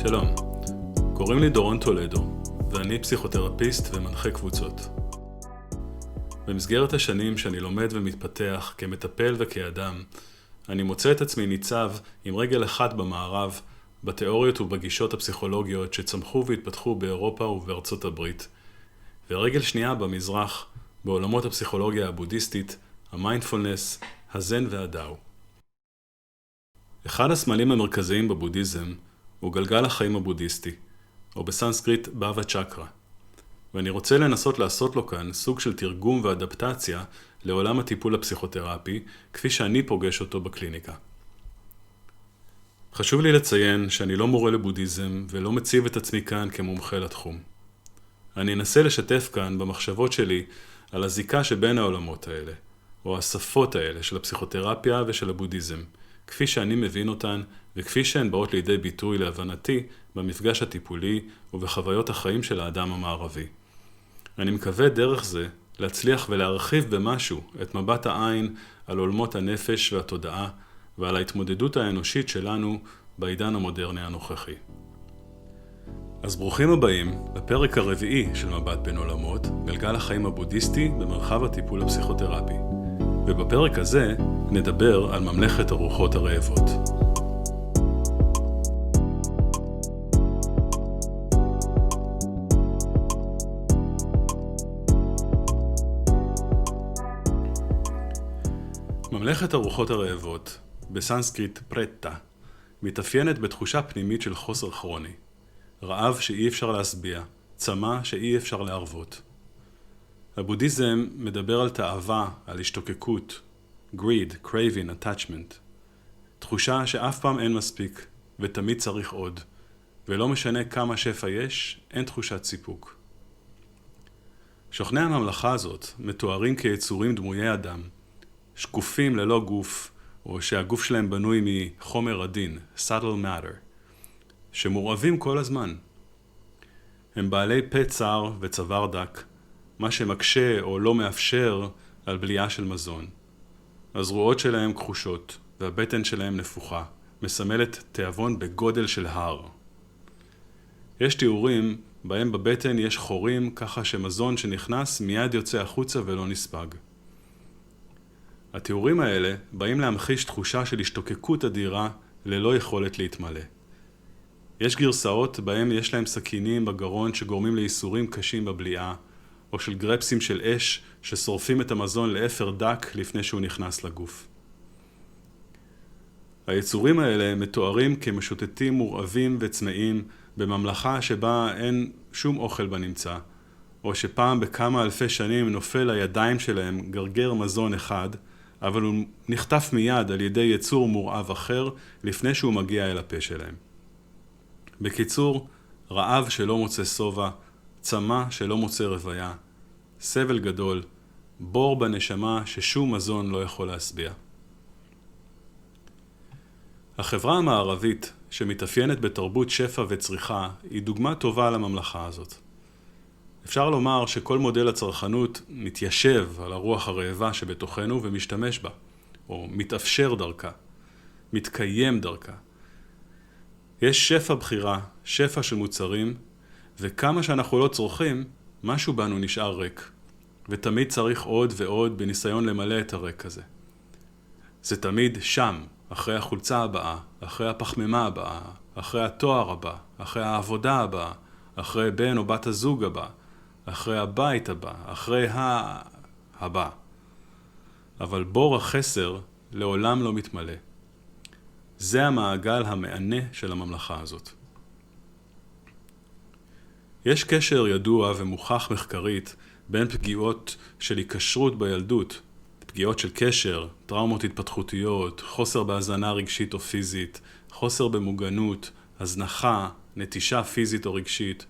שלום, קוראים לי דורון טולדו, ואני פסיכותרפיסט ומנחה קבוצות. במסגרת השנים שאני לומד ומתפתח כמטפל וכאדם, אני מוצא את עצמי ניצב עם רגל אחת במערב, בתיאוריות ובגישות הפסיכולוגיות שצמחו והתפתחו באירופה ובארצות הברית, ורגל שנייה במזרח, בעולמות הפסיכולוגיה הבודהיסטית, המיינדפולנס, הזן והדאו. אחד הסמלים המרכזיים בבודהיזם הוא גלגל החיים הבודהיסטי, או בסנסקריט באווה צ'קרה, ואני רוצה לנסות לעשות לו כאן סוג של תרגום ואדפטציה לעולם הטיפול הפסיכותרפי, כפי שאני פוגש אותו בקליניקה. חשוב לי לציין שאני לא מורה לבודהיזם ולא מציב את עצמי כאן כמומחה לתחום. אני אנסה לשתף כאן במחשבות שלי על הזיקה שבין העולמות האלה, או השפות האלה של הפסיכותרפיה ושל הבודהיזם, כפי שאני מבין אותן וכפי שהן באות לידי ביטוי להבנתי במפגש הטיפולי ובחוויות החיים של האדם המערבי. אני מקווה דרך זה להצליח ולהרחיב במשהו את מבט העין על עולמות הנפש והתודעה ועל ההתמודדות האנושית שלנו בעידן המודרני הנוכחי. אז ברוכים הבאים לפרק הרביעי של מבט בין עולמות, גלגל החיים הבודהיסטי במרחב הטיפול הפסיכותרפי. ובפרק הזה נדבר על ממלכת הרוחות הרעבות. ממלכת הרוחות הרעבות, בסנסקריט פרטה, מתאפיינת בתחושה פנימית של חוסר כרוני, רעב שאי אפשר להשביע, צמא שאי אפשר להרוות. הבודהיזם מדבר על תאווה, על השתוקקות, greed, craving, attachment. תחושה שאף פעם אין מספיק ותמיד צריך עוד, ולא משנה כמה שפע יש, אין תחושת סיפוק. שוכני הממלכה הזאת מתוארים כיצורים דמויי אדם, שקופים ללא גוף, או שהגוף שלהם בנוי מחומר עדין, subtle matter, שמורעבים כל הזמן. הם בעלי פה צר וצוואר דק, מה שמקשה או לא מאפשר על בליעה של מזון. הזרועות שלהם כחושות, והבטן שלהם נפוחה, מסמלת תיאבון בגודל של הר. יש תיאורים בהם בבטן יש חורים, ככה שמזון שנכנס מיד יוצא החוצה ולא נספג. התיאורים האלה באים להמחיש תחושה של השתוקקות אדירה ללא יכולת להתמלא. יש גרסאות בהם יש להם סכינים בגרון שגורמים לייסורים קשים בבליעה, או של גרפסים של אש ששורפים את המזון לאפר דק לפני שהוא נכנס לגוף. היצורים האלה מתוארים כמשוטטים מורעבים וצמאים בממלכה שבה אין שום אוכל בנמצא, או שפעם בכמה אלפי שנים נופל לידיים שלהם גרגר מזון אחד, אבל הוא נחטף מיד על ידי יצור מורעב אחר לפני שהוא מגיע אל הפה שלהם. בקיצור, רעב שלא מוצא סובה, צמא שלא מוצא רוויה, סבל גדול, בור בנשמה ששום מזון לא יכול להשביע. החברה המערבית שמתאפיינת בתרבות שפע וצריכה היא דוגמה טובה לממלכה הזאת. אפשר לומר שכל מודל הצרכנות מתיישב על הרוח הרעבה שבתוכנו ומשתמש בה, או מתאפשר דרכה, מתקיים דרכה. יש שפע בחירה, שפע של מוצרים, וכמה שאנחנו לא צורכים, משהו בנו נשאר ריק, ותמיד צריך עוד ועוד בניסיון למלא את הריק הזה. זה תמיד שם, אחרי החולצה הבאה, אחרי הפחמימה הבאה, אחרי התואר הבא, אחרי העבודה הבאה, אחרי בן או בת הזוג הבא, אחרי הבית הבא, אחרי הבא. אבל בור החסר לעולם לא מתמלא. זה המעגל המענה של הממלכה הזאת. יש קשר ידוע ומוכח מחקרית בין פגיעות של היקשרות בילדות, פגיעות של קשר, טראומות התפתחותיות, חוסר בהזנה רגשית או פיזית, חוסר במוגנות, הזנחה, נטישה פיזית או רגשית,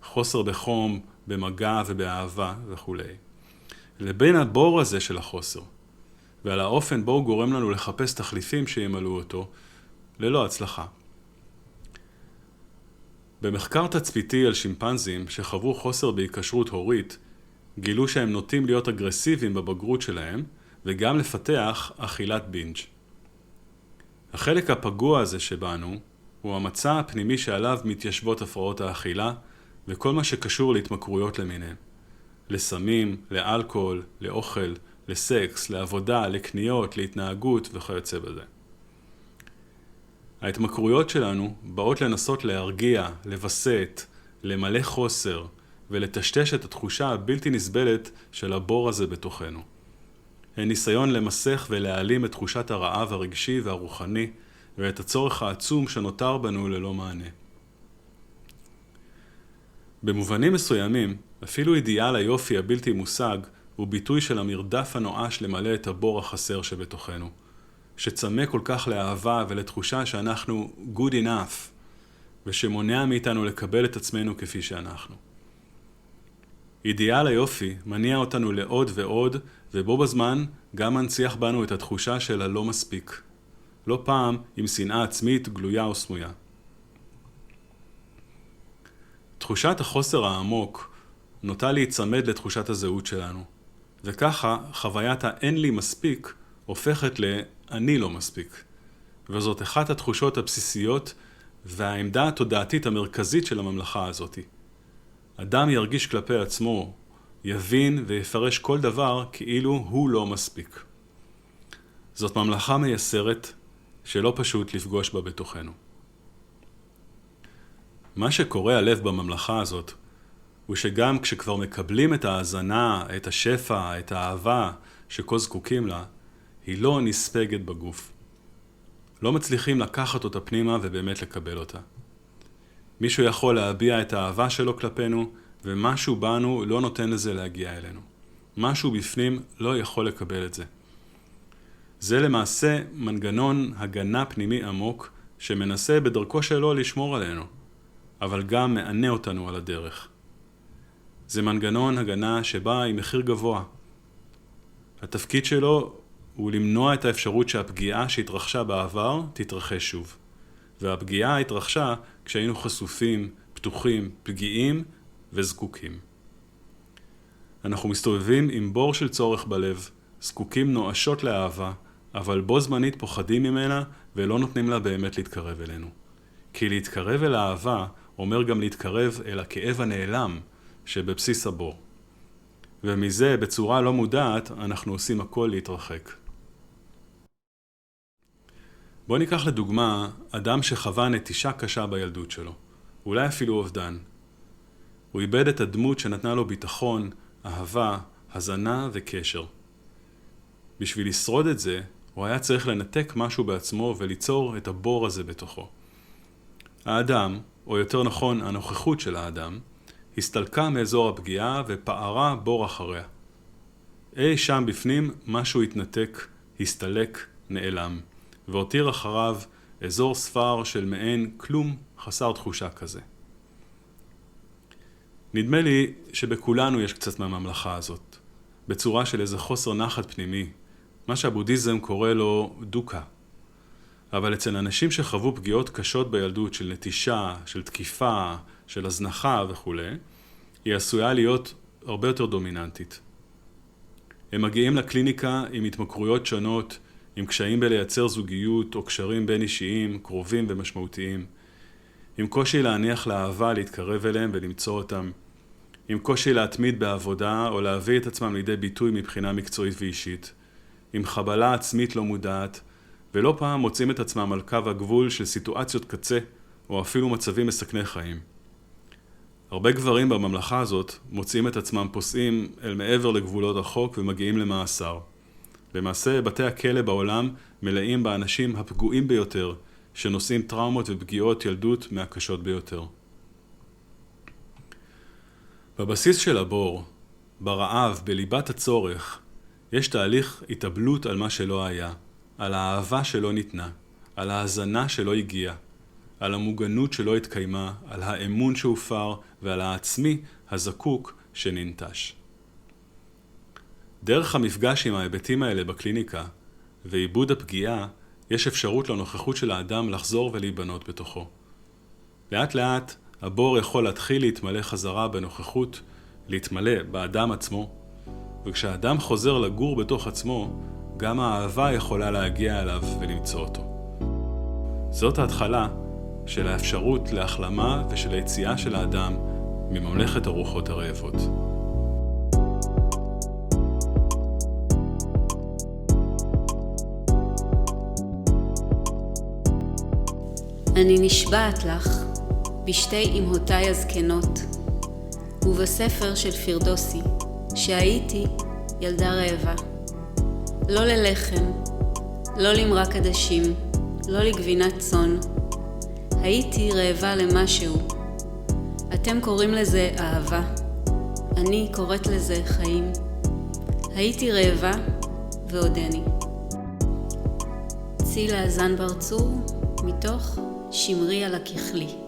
חוסר בחום, במגע ובאהבה וכו'. לבין הבור הזה של החוסר, ועל האופן בו הוא גורם לנו לחפש תחליפים שימלאו אותו, ללא הצלחה. במחקר תצפיתי על שימפנזים שחוו חוסר בהיקשרות הורית, גילו שהם נוטים להיות אגרסיביים בבגרות שלהם, וגם לפתח אכילת בינג'. החלק הפגוע הזה שבנו הוא המצע הפנימי שעליו מתיישבות הפרעות האכילה וכל מה שקשור להתמכרויות למיניהם. לסמים, לאלכוהול, לאוכל, לסקס, לעבודה, לקניות, להתנהגות וכיוצא בזה. ההתמכרויות שלנו באות לנסות להרגיע, לבסט, למלא חוסר ולטשטש את התחושה הבלתי נסבלת של הבור הזה בתוכנו. הן ניסיון למסך ולהעלים את תחושת הרעב הרגשי והרוחני ואת הצורך העצום שנותר בנו ללא מענה. במובנים מסוימים, אפילו אידיאל היופי הבלתי מושג הוא ביטוי של המרדף הנואש למלא את הבור החסר שבתוכנו, שצמא כל כך לאהבה ולתחושה שאנחנו good enough, ושמונע מאיתנו לקבל את עצמנו כפי שאנחנו. אידיאל היופי מניע אותנו לעוד ועוד, ובו בזמן גם מנציח בנו את התחושה של הלא מספיק. לא פעם עם שנאה עצמית גלויה או סמויה. תחושת החוסר העמוק נוטה להיצמד לתחושת הזהות שלנו, וככה חוויית האין לי מספיק הופכת ל"אני לא מספיק". וזאת אחת התחושות הבסיסיות והעמדה התודעתית המרכזית של הממלכה הזאת. אדם ירגיש כלפי עצמו, יבין ויפרש כל דבר כאילו הוא לא מספיק. זאת ממלכה מייסרת שלא פשוט לפגוש בה בתוכנו. מה שקורה הלב בממלכה הזאת הוא שגם כשכבר מקבלים את ההזנה, את השפע, את האהבה שכה זקוקים לה, היא לא נספגת בגוף. לא מצליחים לקחת אותה פנימה ובאמת לקבל אותה. מישהו יכול להביע את האהבה שלו כלפינו, ומשהו בנו לא נותן לזה להגיע אלינו. משהו בפנים לא יכול לקבל את זה. זה למעשה מנגנון הגנה פנימי עמוק שמנסה בדרכו שלו לשמור עלינו, אבל גם מענה אותנו על הדרך. זה מנגנון הגנה שבא עם מחיר גבוה. התפקיד שלו הוא למנוע את האפשרות שהפגיעה שהתרחשה בעבר תתרחש שוב. והפגיעה התרחשה כשהיינו חשופים, פתוחים, פגיעים וזקוקים. אנחנו מסתובבים עם בור של צורך בלב, זקוקים נואשות לאהבה, אבל בו זמנית פוחדים ממנה ולא נותנים לה באמת להתקרב אלינו. כי להתקרב אל האהבה אומר גם להתקרב אל הכאב הנעלם שבבסיס הבור. ומזה בצורה לא מודעת אנחנו עושים הכל להתרחק. בוא ניקח לדוגמה אדם שחווה נטישה קשה בילדות שלו, אולי אפילו אובדן. הוא איבד את הדמות שנתנה לו ביטחון, אהבה, הזנה וקשר. בשביל לשרוד את זה, הוא היה צריך לנתק משהו בעצמו וליצור את הבור הזה בתוכו. האדם, או יותר נכון הנוכחות של האדם, הסתלקה מאזור הפגיעה ופערה בור אחריה. אי שם בפנים משהו התנתק, הסתלק, נעלם, והותיר אחריו אזור ספר של מעין כלום חסר תחושה כזה. נדמה לי שבכולנו יש קצת מהממלכה הזאת, בצורה של איזה חוסר נחת פנימי, מה שהבודהיזם קורא לו דוקה. אבל אצל אנשים שחוו פגיעות קשות בילדות של נטישה, של תקיפה, של הזנחה וכו', היא עשויה להיות הרבה יותר דומיננטית. הם מגיעים לקליניקה עם התמכרויות שונות, עם קשיים בלייצר זוגיות או קשרים בין אישיים, קרובים ומשמעותיים, עם קושי להניח לאהבה, להתקרב אליהם ולמצוא אותם, עם קושי להתמיד בעבודה או להביא את עצמם לידי ביטוי מבחינה מקצועית ואישית, עם חבלה עצמית לא מודעת, ולא פעם מוצאים את עצמם על קו הגבול של סיטואציות קצה או אפילו מצבים מסכני חיים. הרבה גברים בממלכה הזאת מוצאים את עצמם פוסעים אל מעבר לגבולות החוק ומגיעים למאסר. למעשה, בתי הכלא בעולם מלאים באנשים הפגועים ביותר, שנושאים טראומות ופגיעות ילדות מהקשות ביותר. בבסיס של הבור, ברעב, בליבת הצורך, יש תהליך התאבלות על מה שלא היה, על האהבה שלא ניתנה, על ההזנה שלא הגיעה, על המוגנות שלא התקיימה, על האמון שהופר ועל העצמי הזקוק שננטש. דרך המפגש עם ההיבטים האלה בקליניקה ועיבוד הפגיעה, יש אפשרות לנוכחות של האדם לחזור ולהיבנות בתוכו. לאט לאט הבור יכול להתחיל להתמלא חזרה בנוכחות, להתמלא באדם עצמו, וכשהאדם חוזר לגור בתוך עצמו, גם האהבה יכולה להגיע אליו ולמצוא אותו. זאת ההתחלה של האפשרות להחלמה ושל היציאה של האדם מממלכת הרוחות הרעבות. אני נשבעת לך בשתי אמהותיי הזקנות, ובספר של פירדוסי, שהייתי ילדה רעבה. לא ללחם, לא למרק עדשים, לא לגבינת צאן. הייתי רעבה למשהו. אתם קוראים לזה אהבה. אני קוראת לזה חיים. הייתי רעבה ועודני. צילה זנבר צור, מתוך שמרי על הכחלי.